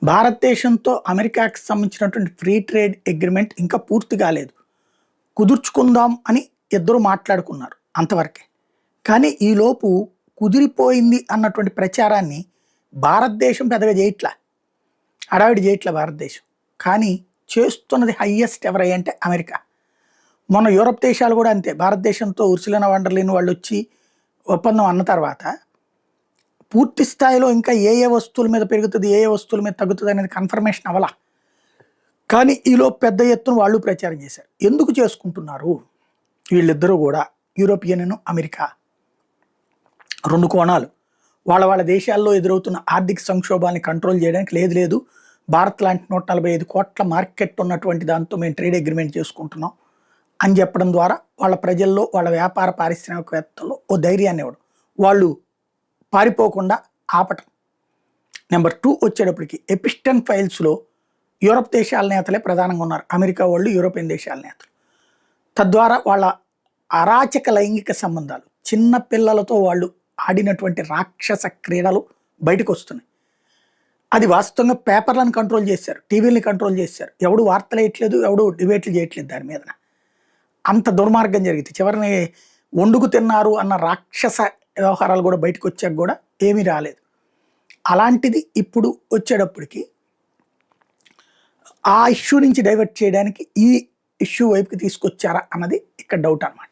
భారతదేశంతో అమెరికాకి సంబంధించినటువంటి ఫ్రీ ట్రేడ్ అగ్రిమెంట్ ఇంకా పూర్తి కాలేదు. కుదుర్చుకుందాం అని ఇద్దరు మాట్లాడుకున్నారు అంతవరకే. కానీ ఈలోపు కుదిరిపోయింది అన్నటువంటి ప్రచారాన్ని భారతదేశం పెద్దగా చేయట్లా, హడావిడి చేయట్లా భారతదేశం. కానీ చేస్తున్నది హయ్యెస్ట్ ఎవరై అంటే అమెరికా. మొన్న యూరప్ దేశాలు కూడా అంతే. భారతదేశంతో ఉర్సులైన వండర్లేని వాళ్ళు వచ్చి ఒప్పందం అన్న తర్వాత పూర్తి స్థాయిలో ఇంకా ఏ ఏ వస్తువుల మీద పెరుగుతుంది, ఏ ఏ వస్తువుల మీద తగ్గుతుంది అనేది కన్ఫర్మేషన్ అవ్వాల. కానీ ఈలో పెద్ద ఎత్తున వాళ్ళు ప్రచారం చేశారు. ఎందుకు చేసుకుంటున్నారు వీళ్ళిద్దరూ కూడా, యూరోపియన్ అమెరికా? రెండు కోణాలు. వాళ్ళ దేశాల్లో ఎదురవుతున్న ఆర్థిక సంక్షోభాన్ని కంట్రోల్ చేయడానికి లేదు భారత్ లాంటి 145 కోట్ల మార్కెట్ ఉన్నటువంటి దాంతో మేము ట్రేడ్ అగ్రిమెంట్ చేసుకుంటున్నాం అని చెప్పడం ద్వారా వాళ్ళ ప్రజల్లో, వాళ్ళ వ్యాపార పారిశ్రామికవేత్తల్లో ఓ ధైర్యాన్ని ఇవ్వడం, వాళ్ళు పారిపోకుండా ఆపటం. నెంబర్ 2 వచ్చేటప్పటికి ఎపిస్టన్ ఫైల్స్లో యూరప్ దేశాల నేతలే ప్రధానంగా ఉన్నారు, అమెరికా వాళ్ళు, యూరోపియన్ దేశాల నేతలు. తద్వారా వాళ్ళ అరాచక లైంగిక సంబంధాలు, చిన్న పిల్లలతో వాళ్ళు ఆడినటువంటి రాక్షస క్రీడలు బయటకు వస్తున్నాయి. అది వాస్తవంగా పేపర్లను కంట్రోల్ చేశారు, టీవీలని కంట్రోల్ చేశారు. ఎవడు వార్తలు వేయట్లేదు, ఎవడు డిబేట్లు చేయట్లేదు దాని మీద. అంత దుర్మార్గం జరిగింది. చివరిని వండుకు తిన్నారు అన్న రాక్షస వ్యవహారాలు కూడా బయటకు వచ్చాక కూడా ఏమీ రాలేదు. అలాంటిది ఇప్పుడు వచ్చేటప్పటికి ఆ ఇష్యూ నుంచి డైవర్ట్ చేయడానికి ఈ ఇష్యూ వైపుకి తీసుకొచ్చారా అన్నది ఇక్కడ డౌట్ అన్నమాట.